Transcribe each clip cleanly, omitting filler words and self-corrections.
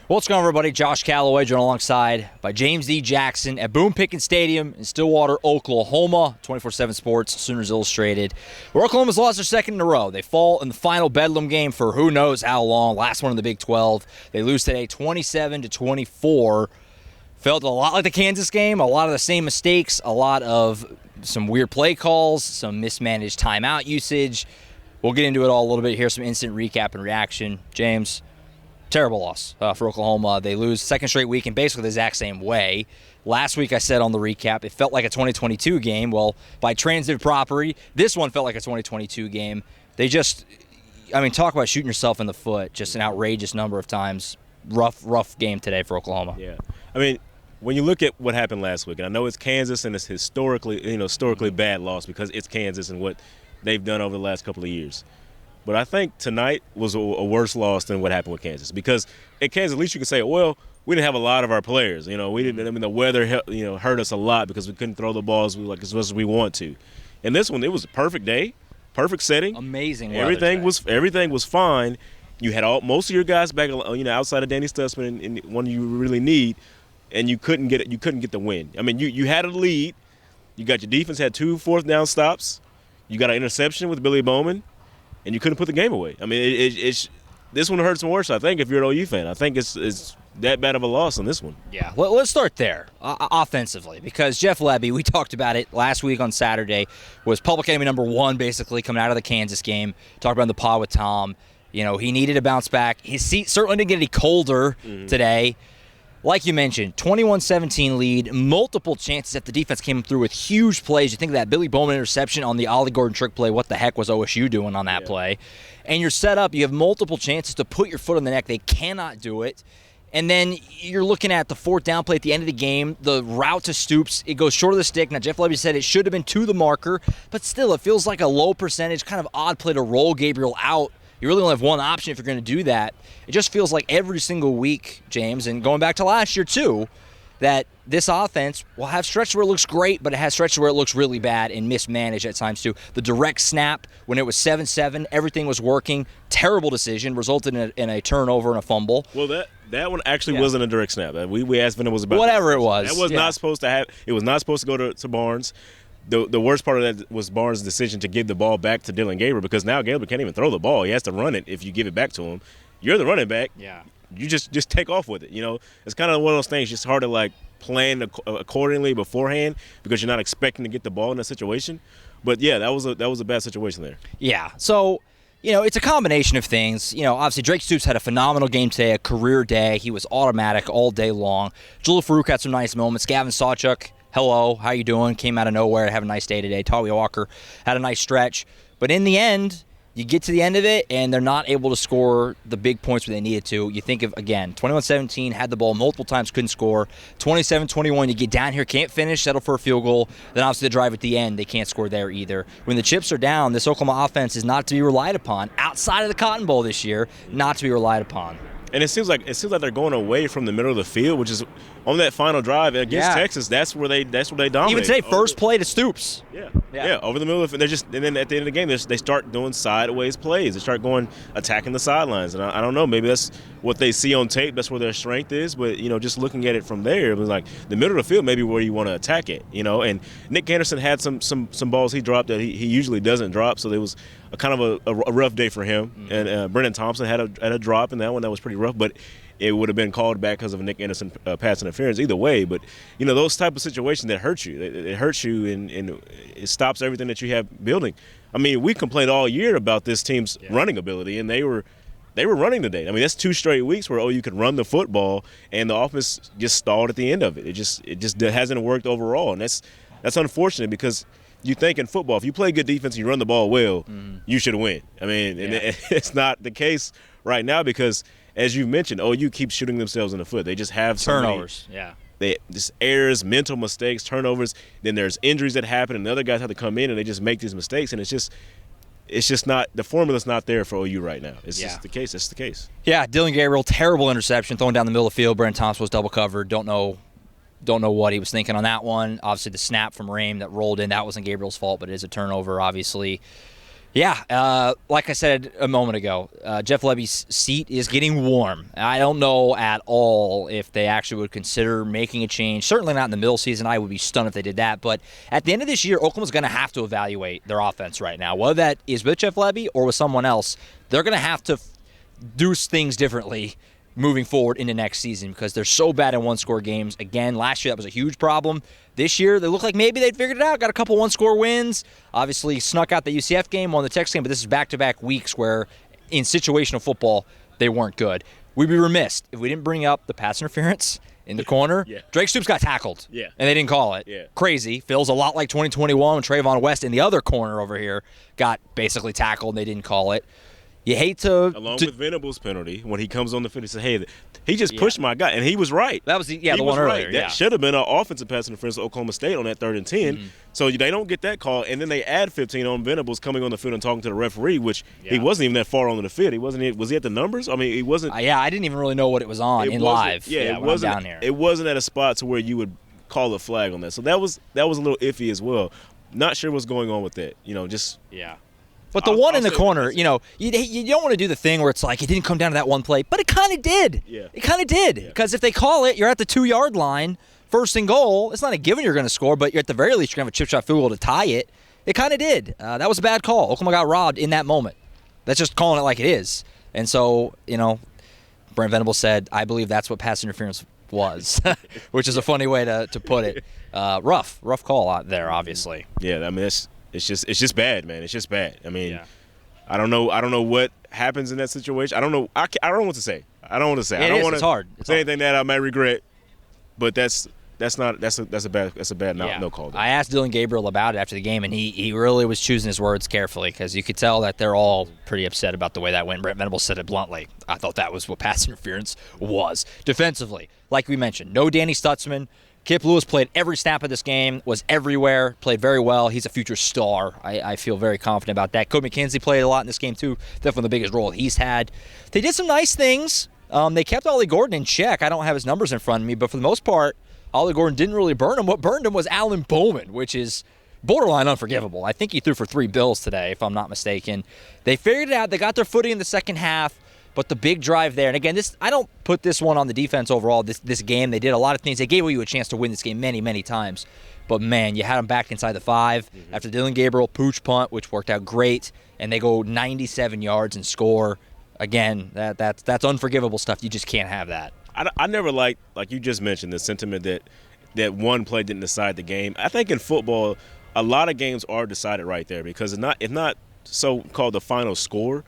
What's going on, everybody? Josh Callaway, joined alongside by James D. Jackson at Boone Pickens Stadium in Stillwater, Oklahoma. 24/7 Sports, Sooners Illustrated. Where Oklahoma's lost their second in a row. They fall in the final Bedlam game for who knows how long. Last one in the Big 12. They lose today 27-24. Felt a lot like the Kansas game. A lot of the same mistakes. A lot of some weird play calls. Some mismanaged timeout usage. We'll get into it all a little bit here. Some instant recap and reaction. James, terrible loss for Oklahoma. They lose second straight week in basically the exact same way. Last week I said on the recap it felt like a 2022 game. Well, by transitive property, this one felt like a 2022 game. They just, talk about shooting yourself in the foot just an outrageous number of times. Rough game today for Oklahoma. Yeah. When you look at what happened last week, and I know it's Kansas and it's historically bad loss because it's Kansas and what they've done over the last couple of years. But I think tonight was a worse loss than what happened with Kansas, because at Kansas at least you can say, well, we didn't have a lot of our players. We didn't. The weather hurt us a lot because we couldn't throw the balls as much as we want to. And this one, it was a perfect day, perfect setting, amazing weather. Everything was fine. You had most of your guys back, outside of Danny Stutzman and one you really need, and you couldn't get it. You couldn't get the win. You had a lead. You got your defense had 2 fourth-down stops. You got an interception with Billy Bowman. And you couldn't put the game away. This one hurts worse, I think, if you're an OU fan. I think it's that bad of a loss on this one. Yeah, let's start there, offensively, because Jeff Lebby, we talked about it last week on Saturday, was public enemy number one, basically, coming out of the Kansas game. Talked about in the pod with Tom. He needed a bounce back. His seat certainly didn't get any colder today. Like you mentioned, 21-17 lead, multiple chances that the defense came through with huge plays. You think of that Billy Bowman interception on the Ollie Gordon trick play. What the heck was OSU doing on that play? And you're set up. You have multiple chances to put your foot on the neck. They cannot do it. And then you're looking at the fourth down play at the end of the game. The route to Stoops, it goes short of the stick. Now, Jeff Lebby said it should have been to the marker, but still, it feels like a low percentage, kind of odd play to roll Gabriel out. You really only have one option if you're going to do that. It just feels like every single week, James, and going back to last year too, that this offense will have stretches where it looks great, but it has stretches where it looks really bad and mismanaged at times too. The direct snap, when it was 7-7, everything was working. Terrible decision, resulted in a turnover and a fumble. Well, that one actually wasn't a direct snap. We asked when it was about whatever it was. That was not supposed to have. It was not supposed to go to Barnes. The worst part of that was Barnes' decision to give the ball back to Dillon Gabriel, because now Gabriel can't even throw the ball. He has to run it if you give it back to him. You're the running back. Yeah. You just take off with it. It's kind of one of those things, just hard to plan accordingly beforehand because you're not expecting to get the ball in that situation. But yeah, that was a bad situation there. Yeah. So, it's a combination of things. Obviously Drake Stoops had a phenomenal game today, a career day. He was automatic all day long. Jalil Farouk had some nice moments. Gavin Sawchuk, hello, how you doing? Came out of nowhere, have a nice day today. Tawi Walker had a nice stretch. But in the end, you get to the end of it, and they're not able to score the big points where they needed to. You think of, again, 21-17, had the ball multiple times, couldn't score. 27-21, you get down here, can't finish, settle for a field goal. Then obviously the drive at the end, they can't score there either. When the chips are down, this Oklahoma offense is not to be relied upon. Outside of the Cotton Bowl this year, not to be relied upon. And it seems like they're going away from the middle of the field, which is on that final drive against Texas. That's where they dominate. Even today, first play to Stoops. Yeah, over the middle of the field. And then at the end of the game, they start doing sideways plays. They start attacking the sidelines. And I don't know, maybe that's what they see on tape. That's where their strength is. But just looking at it from there, it was like the middle of the field, maybe where you want to attack it. And Nick Anderson had some balls he dropped that he usually doesn't drop. So it was kind of a rough day for him. And Brennan Thompson had a drop in that one that was pretty rough, but it would have been called back because of a Nick Anderson pass interference either way. But those type of situations that hurt you, it hurts you, and it stops everything that you have building. We complained all year about this team's running ability, and they were running today. That's 2 straight weeks where OU could run the football, and the offense just stalled at the end of it. It just hasn't worked overall, and that's unfortunate, because you think in football, if you play good defense and you run the ball well, you should win. And it's not the case right now, because, as you mentioned, OU keeps shooting themselves in the foot. They just have turnovers. They just errors, mental mistakes, turnovers. Then there's injuries that happen, and the other guys have to come in, and they just make these mistakes. And it's just not, the formula's not there for OU right now. It's just the case. That's the case. Yeah, Dillon Gabriel, terrible interception, thrown down the middle of the field. Brennan Thompson was double covered. Don't know what he was thinking on that one. Obviously, the snap from Rame that rolled in, that wasn't Gabriel's fault, but it is a turnover, obviously. Yeah, like I said a moment ago, Jeff Lebby's seat is getting warm. I don't know at all if they actually would consider making a change. Certainly not in the middle season. I would be stunned if they did that. But at the end of this year, Oklahoma's going to have to evaluate their offense right now. Whether that is with Jeff Lebby or with someone else, they're going to have to do things differently moving forward into next season because they're so bad in one-score games. Again, last year that was a huge problem. This year, they look like maybe they'd figured it out. Got a couple one-score wins. Obviously, snuck out the UCF game, won the Texas game, but this is back-to-back weeks where in situational football, they weren't good. We'd be remiss if we didn't bring up the pass interference in the corner. Yeah. Drake Stoops got tackled, Yeah. and they didn't call it. Yeah. Crazy. Feels a lot like 2021 when Trayvon West in the other corner over here got basically tackled, and they didn't call it. You hate to... Along with Venable's penalty, when he comes on the field, he said, hey, he just pushed my guy, and he was right. That was the he one was earlier. Right. That should have been an offensive pass interference to Oklahoma State on that 3rd and 10. Mm-hmm. So they don't get that call, and then they add 15 on Venables coming on the field and talking to the referee, which he wasn't even that far on the field. He wasn't. Was he at the numbers? I mean, he wasn't. Yeah, I didn't even really know what it was on in live. Yeah, it when wasn't I'm down here. It wasn't at a spot to where you would call a flag on that. So that was a little iffy as well. Not sure what's going on with that. Yeah. But the one in the corner, you don't want to do the thing where it's like it didn't come down to that one play, but it kind of did. Yeah. It kind of did. Yeah. Because if they call it, you're at the 2-yard line, 1st and goal. It's not a given you're going to score, but you're at the very least you're going to have a chip shot field goal to tie it. It kind of did. That was a bad call. Oklahoma got robbed in that moment. That's just calling it like it is. And so, Brent Venables said, I believe that's what pass interference was, which is a funny way to put it. Rough call out there, obviously. Yeah, I mean, it's just bad, man. It's just bad. I mean, I don't know what happens in that situation. I don't know. I don't know what to say. I don't want to say. I don't want to. It's hard. Say anything that I may regret. But that's a bad no call. I asked Dylan Gabriel about it after the game, and he really was choosing his words carefully because you could tell that they're all pretty upset about the way that went. Brent Venables said it bluntly. I thought that was what pass interference was. Defensively, like we mentioned, no Danny Stutzman. Kip Lewis played every snap of this game, was everywhere, played very well. He's a future star. I feel very confident about that. Cody McKenzie played a lot in this game, too. Definitely the biggest role he's had. They did some nice things. They kept Ollie Gordon in check. I don't have his numbers in front of me, but for the most part, Ollie Gordon didn't really burn him. What burned him was Alan Bowman, which is borderline unforgivable. I think he threw for 3 bills today, if I'm not mistaken. They figured it out. They got their footing in the second half. But the big drive there, and again, I don't put this one on the defense overall, this game. They did a lot of things. They gave you a chance to win this game many, many times. But, man, you had them back inside the 5 after Dylan Gabriel pooch punt, which worked out great, and they go 97 yards and score. Again, that's unforgivable stuff. You just can't have that. I never liked, like you just mentioned, the sentiment that one play didn't decide the game. I think in football, a lot of games are decided right there because it's not so-called the final score.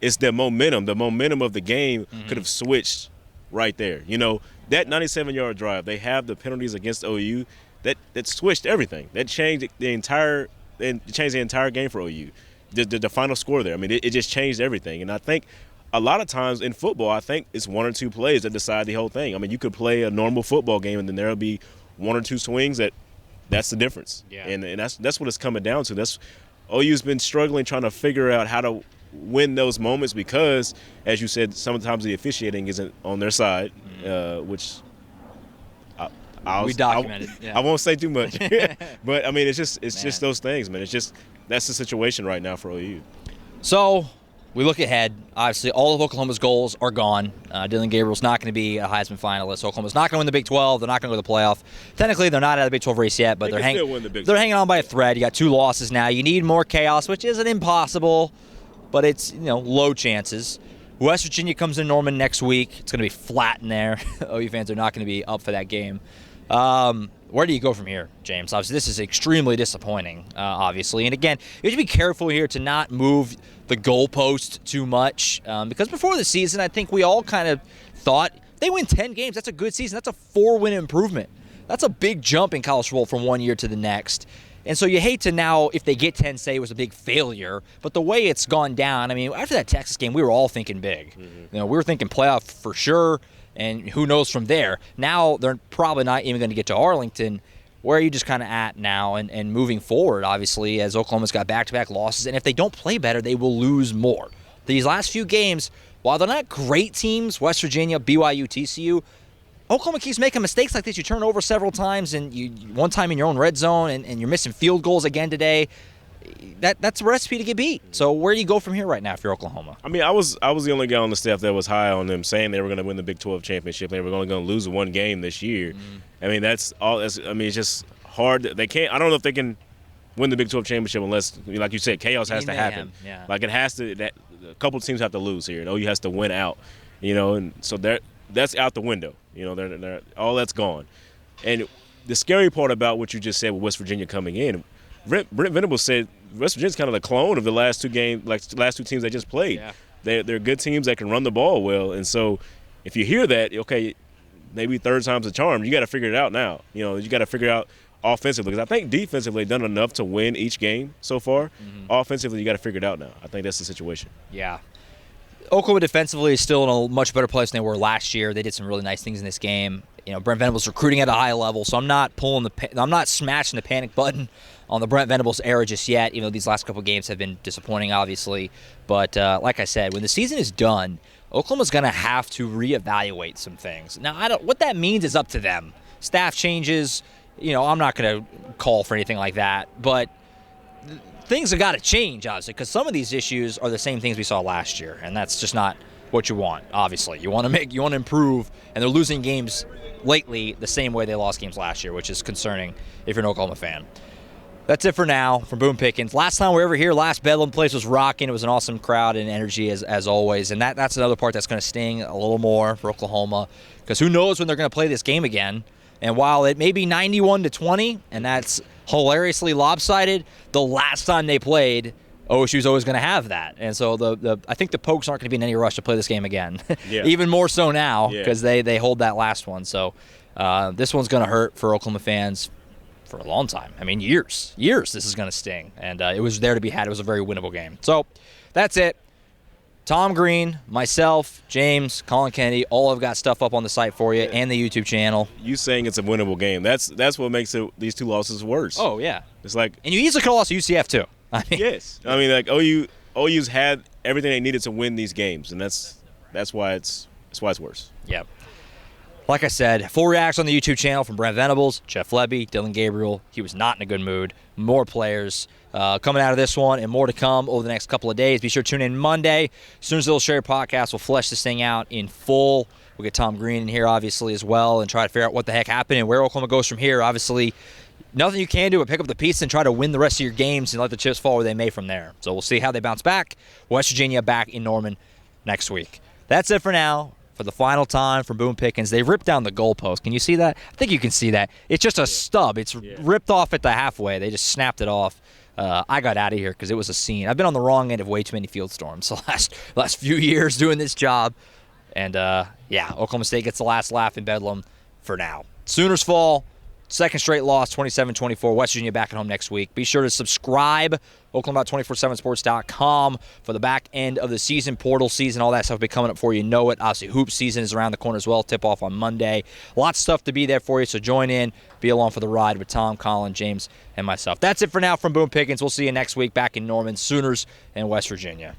It's the momentum. The momentum of the game could have switched right there. That 97-yard drive, they have the penalties against OU. That switched everything. That changed the entire game for OU. The final score there. I mean, it just changed everything. And I think a lot of times in football, I think it's 1 or 2 plays that decide the whole thing. I mean, you could play a normal football game and then there'll be 1 or 2 swings that's the difference. Yeah. And that's what it's coming down to. OU's been struggling trying to figure out how to win those moments because, as you said, sometimes the officiating isn't on their side, which we documented. I won't say too much, but I mean, it's just those things, man. That's the situation right now for OU. So we look ahead. Obviously, all of Oklahoma's goals are gone. Dylan Gabriel's not going to be a Heisman finalist. Oklahoma's not going to win the Big 12. They're not going to go to the playoff. Technically, they're not out of the Big 12 race yet, but they're hanging on by a thread. You got 2 losses now. You need more chaos, which isn't impossible. But it's, low chances. West Virginia comes in Norman next week. It's going to be flat in there. OU fans are not going to be up for that game. Where do you go from here, James? Obviously, this is extremely disappointing, obviously. And again, you have to be careful here to not move the goalpost too much. Because before the season, I think we all kind of thought they win 10 games. That's a good season. That's a 4-win improvement. That's a big jump in college football from one year to the next. And so you hate to now, if they get 10, say it was a big failure. But the way it's gone down, I mean, after that Texas game, we were all thinking big. We were thinking playoff for sure, and who knows from there. Now they're probably not even going to get to Arlington. Where are you just kind of at now and moving forward, obviously, as Oklahoma's got back-to-back losses. And if they don't play better, they will lose more. These last few games, while they're not great teams, West Virginia, BYU, TCU, Oklahoma keeps making mistakes like this. You turn over several times, and one time in your own red zone, and you're missing field goals again today. that's a recipe to get beat. So where do you go from here right now if you're Oklahoma? I mean, I was the only guy on the staff that was high on them, saying they were going to win the Big 12 championship. They were only going to lose one game this year. I mean, that's all. It's just hard. They can't. I don't know if they can win the Big 12 championship unless, like you said, chaos has to happen. Yeah. Like it has to. A couple of teams have to lose here. OU has to win out. And so that's out the window. They're all that's gone. And the scary part about what you just said with West Virginia coming in, Brent Venables said West Virginia's kind of the clone of the last two teams they just played. Yeah. They're good teams that can run the ball well, and so if you hear that, okay, maybe third time's a charm. You got to figure it out now. You got to figure it out offensively, because I think defensively they've done enough to win each game so far. Offensively, you got to figure it out now. I think that's the situation. Yeah. Oklahoma defensively is still in a much better place than they were last year. They did some really nice things in this game. Brent Venables recruiting at a high level, so I'm not smashing the panic button on the Brent Venables era just yet. These last couple games have been disappointing, obviously. But like I said, when the season is done, Oklahoma's going to have to reevaluate some things. Now, what that means is up to them. Staff changes. I'm not going to call for anything like that, but things have got to change, obviously, because some of these issues are the same things we saw last year, and that's just not what you want. Obviously, you want to improve, and they're losing games lately the same way they lost games last year, which is concerning if you're an Oklahoma fan. That's it for now from Boone Pickens. Last time we were ever here, last Bedlam place was rocking. It was an awesome crowd and energy as always, and that's another part that's going to sting a little more for Oklahoma, because who knows when they're going to play this game again. And while it may be 91-20, and that's hilariously lopsided, the last time they played, OSU's always going to have that. And so I think the Pokes aren't going to be in any rush to play this game again. Yeah. Even more so now, because they hold that last one. So this one's going to hurt for Oklahoma fans for a long time. I mean, years this is going to sting. And it was there to be had. It was a very winnable game. So that's it. Tom Green, myself, James, Colin Kennedy, all have got stuff up on the site for you and the YouTube channel. You saying it's a winnable game. That's what makes these two losses worse. Oh, yeah. It's like, and you easily could have lost to UCF, too. Yes. I mean, like, OU's had everything they needed to win these games, and that's why it's worse. Yep. Like I said, full reaction on the YouTube channel from Brent Venables, Jeff Lebby, Dylan Gabriel. He was not in a good mood. More players coming out of this one, and more to come over the next couple of days. Be sure to tune in Monday. As soon as the Illustrated Podcast, we'll flesh this thing out in full. We'll get Tom Green in here, obviously, as well, and try to figure out what the heck happened and where Oklahoma goes from here. Obviously, nothing you can do but pick up the piece and try to win the rest of your games and let the chips fall where they may from there. So we'll see how they bounce back. West Virginia back in Norman next week. That's it for now. For the final time from Boone Pickens. They ripped down the goalpost. Can you see that? I think you can see that. It's just a stub. It's ripped off at the halfway. They just snapped it off. I got out of here because it was a scene. I've been on the wrong end of way too many field storms the last few years doing this job. And, Oklahoma State gets the last laugh in Bedlam for now. Sooners fall. Second straight loss, 27-24. West Virginia back at home next week. Be sure to subscribe, Oklahoma.247sports.com for the back end of the season, portal season, all that stuff will be coming up for you. You know it. Obviously, hoop season is around the corner as well. Tip off on Monday. Lots of stuff to be there for you, so join in. Be along for the ride with Tom, Colin, James, and myself. That's it for now from Boone Pickens. We'll see you next week back in Norman, Sooners, and West Virginia.